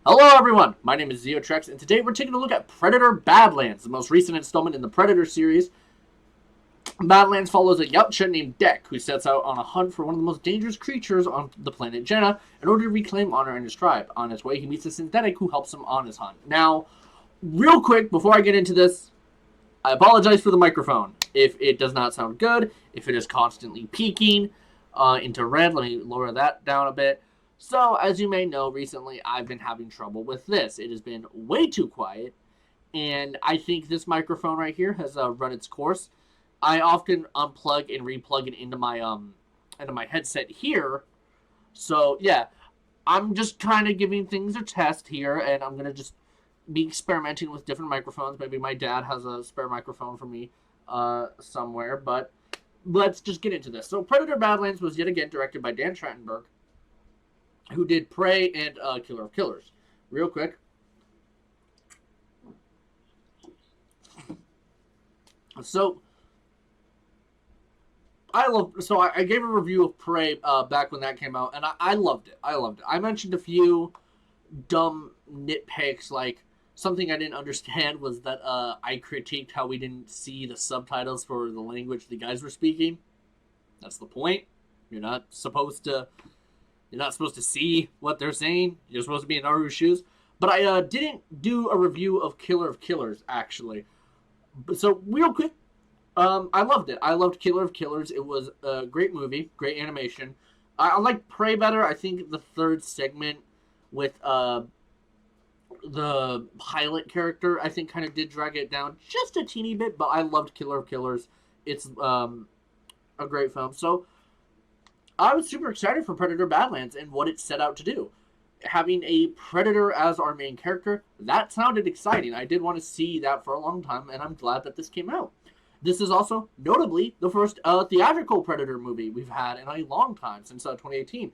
Hello everyone, my name is Zeotrex, and today we're taking a look at Predator Badlands, the most recent installment in the Predator series. Badlands follows a Yautja named Dek, who sets out on a hunt for one of the most dangerous creatures on the planet Jenna in order to reclaim honor in his tribe. On his way, he meets a synthetic who helps him on his hunt. Now, real quick, before I get into this, I apologize for the microphone. If it does not sound good, if it is constantly peaking into red, let me lower that down a bit. So, as you may know, recently I've been having trouble with this. It has been way too quiet, and I think this microphone right here has run its course. I often unplug and replug it into my headset here. So yeah, I'm just kind of giving things a test here, and I'm gonna just be experimenting with different microphones. Maybe my dad has a spare microphone for me somewhere, but let's just get into this. So, Predator Badlands was yet again directed by Dan Trachtenberg, who did Prey and Killer of Killers. Real quick. So, I gave a review of Prey back when that came out, and I loved it. I loved it. I mentioned a few dumb nitpicks, like something I didn't understand was that I critiqued how we didn't see the subtitles for the language the guys were speaking. That's the point. You're not supposed to. You're not supposed to see what they're saying. You're supposed to be in Naru's shoes. But I didn't do a review of Killer of Killers actually. So real quick, I loved it. I loved Killer of Killers. It was a great movie, great animation. I like Prey better. I think the third segment with the pilot character, I think, kind of did drag it down just a teeny bit. But I loved Killer of Killers. It's a great film. So I was super excited for Predator Badlands and what it set out to do. Having a predator as our main character, that sounded exciting. I did want to see that for a long time, and I'm glad that this came out. This is also, notably, the first theatrical Predator movie we've had in a long time, since 2018.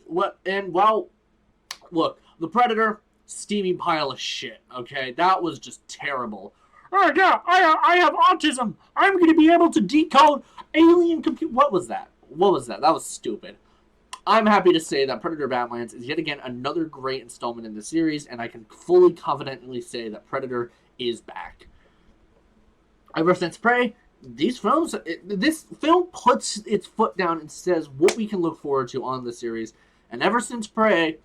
Look, the Predator, steamy pile of shit, okay? That was just terrible. Oh, yeah, I have autism. I'm going to be able to decode alien compute. What was that? What was that? That was stupid. I'm happy to say that Predator Badlands is yet again another great installment in the series, and I can fully confidently say that Predator is back. Ever since Prey, this film puts its foot down and says what we can look forward to on the series. And ever since Prey,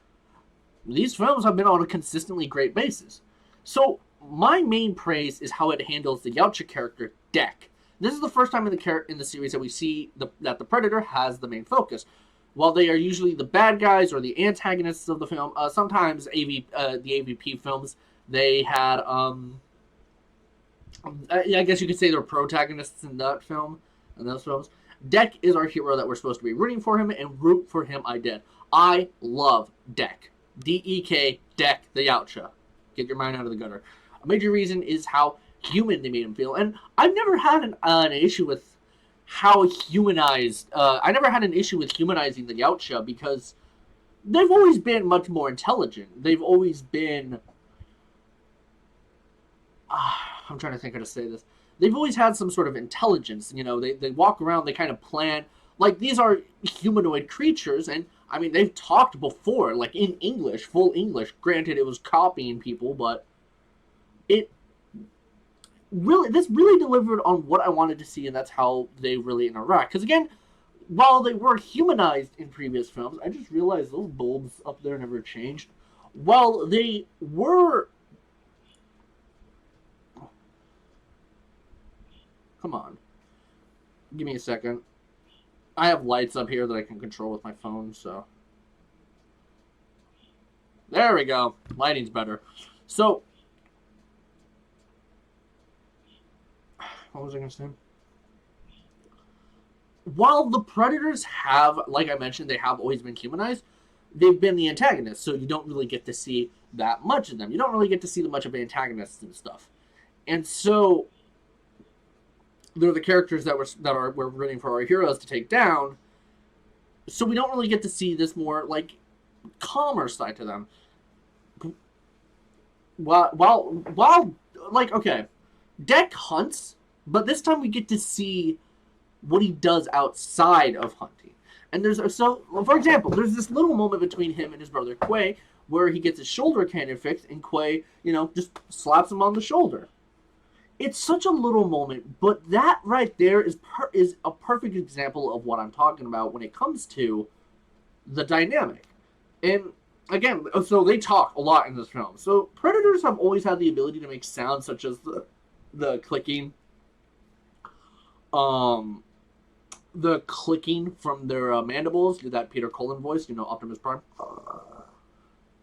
these films have been on a consistently great basis. So my main praise is how it handles the Yautja character Dek. This is the first time in the series that we see that the Predator has the main focus. While they are usually the bad guys or the antagonists of the film, sometimes the AVP films they had I guess you could say they're protagonists in that film, in those films. Dek is our hero that we're supposed to be rooting for him, and root for him I did. I love Dek. D-E-K, Dek the Yautja. Get your mind out of the gutter. A major reason is how human they made him feel, and I've never had an issue with how humanized. I never had an issue with humanizing the Yautja because they've always been much more intelligent. They've always been. I'm trying to think how to say this. They've always had some sort of intelligence. You know, they walk around, they kind of plan. Like, these are humanoid creatures, and, I mean, they've talked before, like, in English, full English. Granted, it was copying people, but this really delivered on what I wanted to see, and that's how they really interact. Because, again, while they were humanized in previous films, I just realized those bulbs up there never changed. While they were... Come on. Give me a second. I have lights up here that I can control with my phone, so... There we go. Lighting's better. So... What was I going to say? While the Predators have, like I mentioned, they have always been humanized, they've been the antagonists, so you don't really get to see that much of them. You don't really get to see much of antagonists and stuff. And so... they're the characters that we're rooting for our heroes to take down. So we don't really get to see this more like calmer side to them. While like, okay, Dek hunts, but this time we get to see what he does outside of hunting. And for example, there's this little moment between him and his brother Quay where he gets his shoulder cannon fixed, and Quay, just slaps him on the shoulder. It's such a little moment, but that right there is a perfect example of what I'm talking about when it comes to the dynamic. And again, so they talk a lot in this film. So predators have always had the ability to make sounds such as the clicking, the clicking from their mandibles, that Peter Cullen voice, Optimus Prime,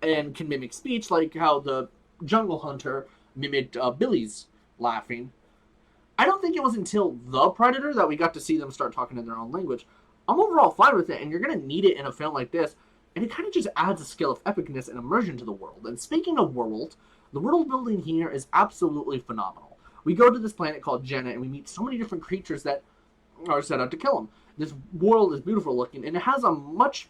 and can mimic speech, like how the Jungle Hunter mimicked Billy's laughing. I don't think it was until The Predator that we got to see them start talking in their own language. I'm overall fine with it, and you're going to need it in a film like this, and it kind of just adds a scale of epicness and immersion to the world. And speaking of world, the world building here is absolutely phenomenal. We go to this planet called Jenna, and we meet so many different creatures that are set out to kill him. This world is beautiful looking, and it has a much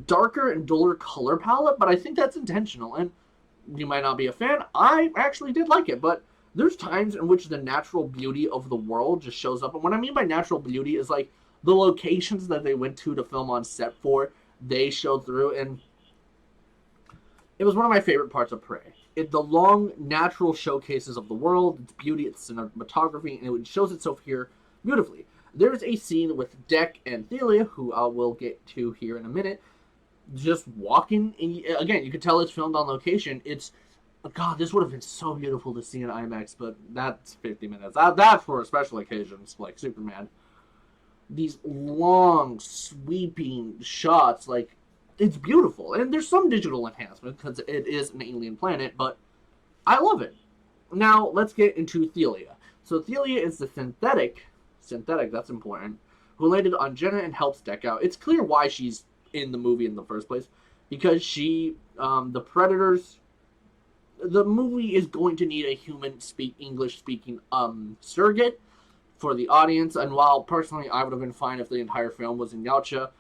darker and duller color palette, but I think that's intentional. And you might not be a fan. I actually did like it, but there's times in which the natural beauty of the world just shows up. And what I mean by natural beauty is like the locations that they went to film on set for, they showed through, and it was one of my favorite parts of Prey. The long, natural showcases of the world, its beauty, its cinematography, and it shows itself here beautifully. There's a scene with Deck and Thelia, who I will get to here in a minute, just walking. And again, you can tell it's filmed on location. God, this would have been so beautiful to see in IMAX, but that's 50 minutes. That's for special occasions, like Superman. These long, sweeping shots, like, it's beautiful. And there's some digital enhancement, because it is an alien planet, but I love it. Now, let's get into Thelia. So Thelia is the synthetic, that's important, who landed on Jenna and helps Deck out. It's clear why she's in the movie in the first place, because she, the Predators, the movie is going to need a English-speaking surrogate for the audience, and while personally I would have been fine if the entire film was in Yautja,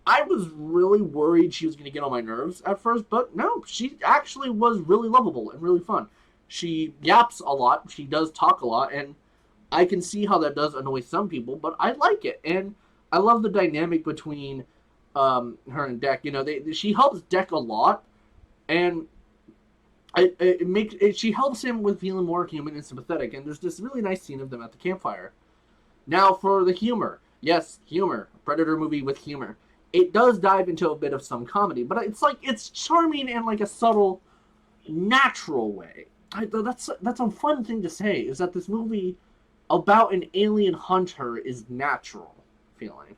I was really worried she was going to get on my nerves at first, but no, she actually was really lovable and really fun. She yaps a lot, she does talk a lot, and I can see how that does annoy some people, but I like it, and I love the dynamic between her and Deck. She helps Deck a lot, and she helps him with feeling more human and sympathetic, and there's this really nice scene of them at the campfire. Now for the humor. Yes, humor. Predator movie with humor. It does dive into a bit of some comedy, but it's charming in like a subtle, natural way. That's a fun thing to say, is that this movie about an alien hunter is natural feeling.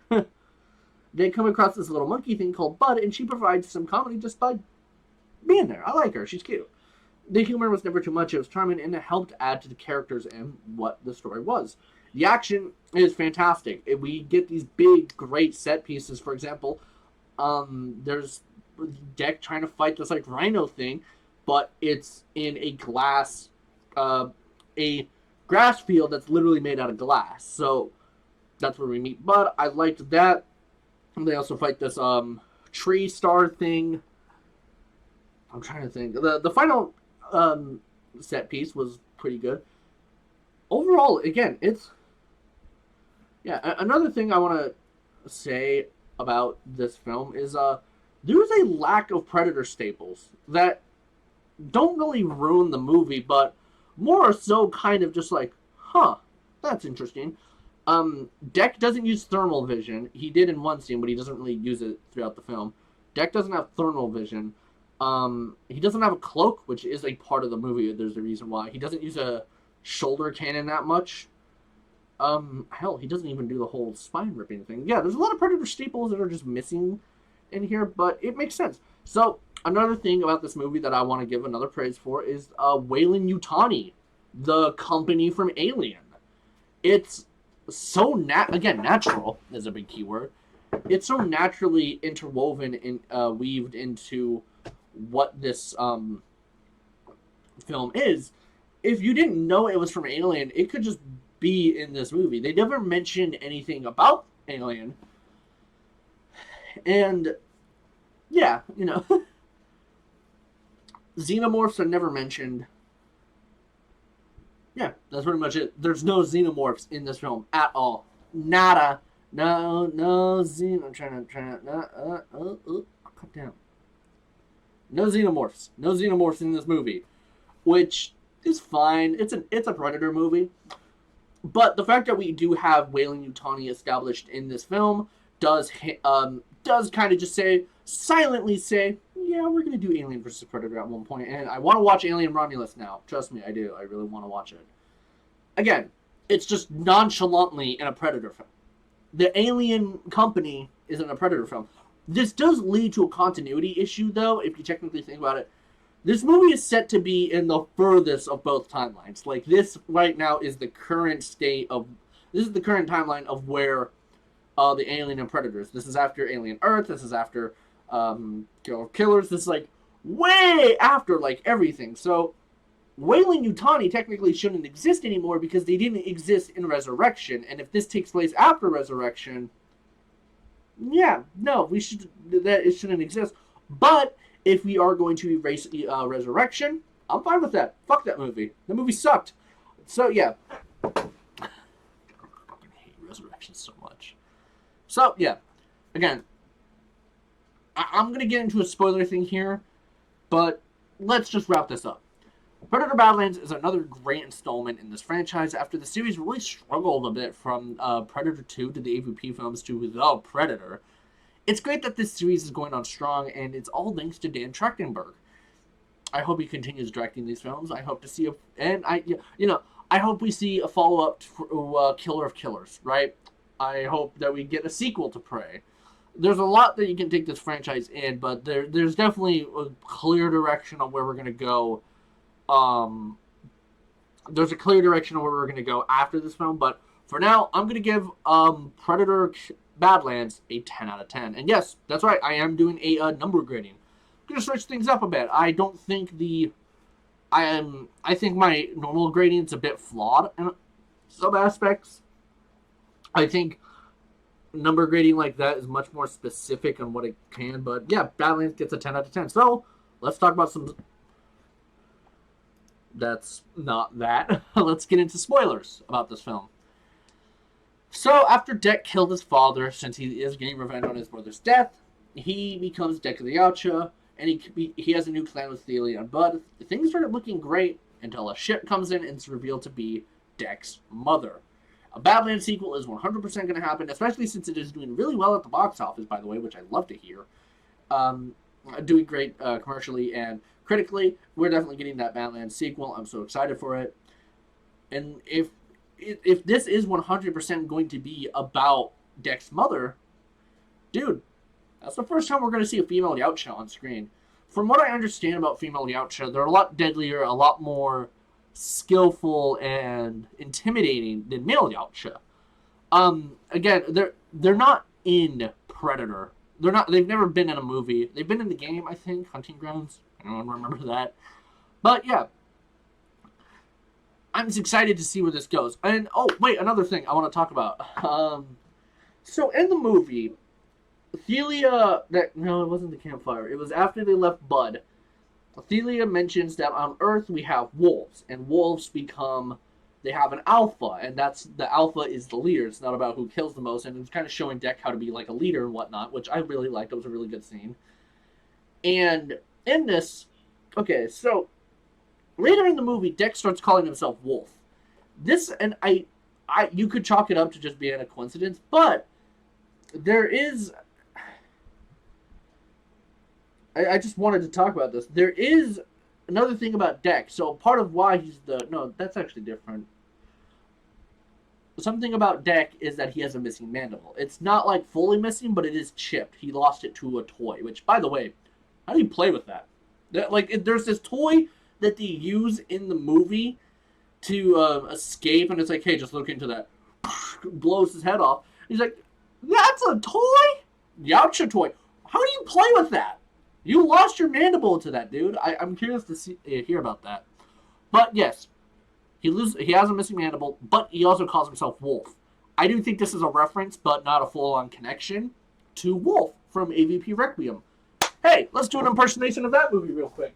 They come across this little monkey thing called Bud, and she provides some comedy just by being there. I like her. She's cute. The humor was never too much. It was charming, and it helped add to the characters and what the story was. The action is fantastic. We get these big, great set pieces. For example, there's Deck trying to fight this like rhino thing, but it's in a grass field that's literally made out of glass. So that's where we meet Bud. I liked that. And they also fight this tree star thing. I'm trying to think. The final set piece was pretty good. Overall, again, another thing I want to say about this film is there's a lack of Predator staples that don't really ruin the movie, but more so kind of just like, that's interesting. Deck doesn't use thermal vision. He did in one scene, but he doesn't really use it throughout the film. Deck doesn't have thermal vision. He doesn't have a cloak, which is a part of the movie. There's a reason why. He doesn't use a shoulder cannon that much. Hell, he doesn't even do the whole spine ripping thing. Yeah, there's a lot of Predator staples that are just missing in here, but it makes sense. So, another thing about this movie that I want to give another praise for is Weyland-Yutani, the company from Alien. It's so natural is a big keyword. It's so naturally interwoven and weaved into what this film is. If you didn't know it was from Alien, it could just be in this movie. They never mentioned anything about Alien. And yeah, xenomorphs are never mentioned. Yeah, that's pretty much it. There's no xenomorphs in this film at all. Nada. No I'm trying to cut down. No xenomorphs. No xenomorphs in this movie, which is fine. It's a Predator movie. But the fact that we do have Weyland-Yutani established in this film does kind of just silently say, yeah, we're gonna do Alien versus Predator at one point, and I want to watch Alien Romulus now. Trust me, I do. I really want to watch it. Again, it's just nonchalantly in a Predator film. The Alien company is in a Predator film. This does lead to a continuity issue, though, if you technically think about it. This movie is set to be in the furthest of both timelines. Like, this right now is the current state of... This is the current timeline of where the Alien and Predators. This is after Alien Earth. This is after Killers. This is, like, way after, like, everything. So, Weyland-Yutani technically shouldn't exist anymore because they didn't exist in Resurrection. And if this takes place after Resurrection, yeah, no, it shouldn't exist. But if we are going to erase Resurrection, I'm fine with that. Fuck that movie. The movie sucked. So, yeah. I fucking hate Resurrection so much. So, yeah. Again, I'm going to get into a spoiler thing here, but let's just wrap this up. Predator Badlands is another great installment in this franchise after the series really struggled a bit from Predator 2 to the AVP films to The Predator. It's great that this series is going on strong, and it's all thanks to Dan Trachtenberg. I hope he continues directing these films. I hope to see I hope we see a follow-up to Killer of Killers, right? I hope that we get a sequel to Prey. There's a lot that you can take this franchise in, but there's definitely a clear direction on where we're going to go. There's a clear direction on where we're going to go after this film, but for now, I'm going to give Predator Badlands a 10 out of 10. And yes, that's right, I am doing a number grading. I'm going to switch things up a bit. I don't think I think my normal grading is a bit flawed in some aspects. I think number grading like that is much more specific on what it can, but yeah, Badlands gets a 10 out of 10. So, let's talk about some... That's not that. Let's get into spoilers about this film. So, after Deck killed his father, since he is getting revenge on his brother's death, he becomes Deck of the Yautja, and he has a new clan with Thelia and Bud. Things started looking great until a ship comes in and it's revealed to be Deck's mother. A Badlands sequel is 100% going to happen, especially since it is doing really well at the box office, by the way, which I love to hear. Doing great commercially and critically. We're definitely getting that Badlands sequel. I'm so excited for it. And if this is 100% going to be about Deck's mother, dude, that's the first time we're going to see a female Yautja on screen. From what I understand about female Yautja, they're a lot deadlier, a lot more skillful and intimidating than male Yautja. Again, they're not in Predator. They've never been in a movie. They've been in the game, I think, Hunting Grounds. I don't remember that. But yeah, I'm just excited to see where this goes. And oh wait, another thing I want to talk about. So in the movie, Thelia, no, it wasn't the campfire. It was after they left Bud. Thelia mentions that on Earth we have wolves, and wolves they have an alpha, and the alpha is the leader. It's not about who kills the most, and it's kind of showing Deck how to be like a leader and whatnot, which I really liked. It was a really good scene. And in this, okay, so later in the movie, Deck starts calling himself Wolf. This, and you could chalk it up to just being a coincidence, but there is... I just wanted to talk about this. There is another thing about Deck. So part of why he's no, that's actually different. Something about Deck is that he has a missing mandible. It's not like fully missing, but it is chipped. He lost it to a toy, which, by the way, how do you play with that? There's this toy that they use in the movie to escape, and it's like, hey, just look into that. Blows his head off. He's like, that's a toy? Yautja toy. How do you play with that? You lost your mandible to that, dude. I'm curious to hear about that. But yes, he has a missing mandible, but he also calls himself Wolf. I do think this is a reference, but not a full-on connection, to Wolf from AVP Requiem. Hey, let's do an impersonation of that movie real quick.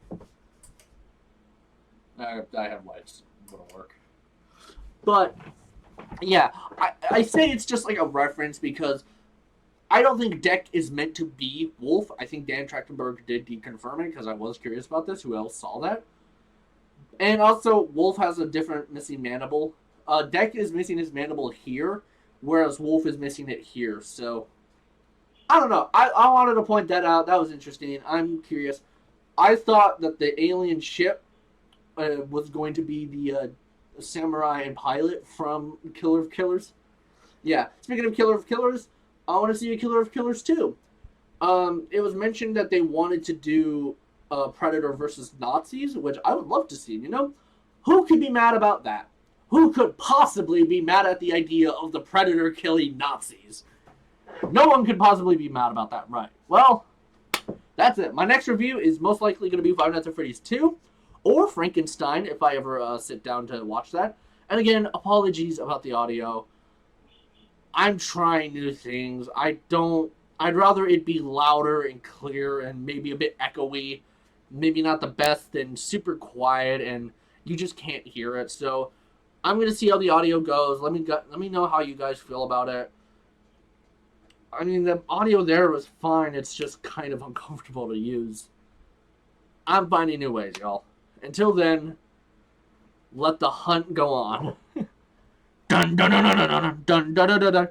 I have lights. It'll work. But, yeah, I say it's just like a reference because I don't think Deck is meant to be Wolf. I think Dan Trachtenberg did deconfirm it because I was curious about this. Who else saw that? And also, Wolf has a different missing mandible. Deck is missing his mandible here, whereas Wolf is missing it here. So, I don't know. I wanted to point that out. That was interesting. I'm curious. I thought that the alien ship was going to be the samurai and pilot from Killer of Killers. Yeah. Speaking of Killer of Killers, I want to see a Killer of Killers too. It was mentioned that they wanted to do Predator versus Nazis, which I would love to see. You know, who could be mad about that? Who could possibly be mad at the idea of the Predator killing Nazis? No one could possibly be mad about that, right? Well, that's it. My next review is most likely going to be Five Nights at Freddy's 2 or Frankenstein if I ever sit down to watch that. And again, apologies about the audio. I'm trying new things. I'd rather it be louder and clear and maybe a bit echoey. Maybe not the best and super quiet and you just can't hear it. So I'm going to see how the audio goes. Let me know how you guys feel about it. I mean, the audio there was fine. It's just kind of uncomfortable to use. I'm finding new ways, y'all. Until then, let the hunt go on. Dun dun dun dun dun dun dun dun dun dun.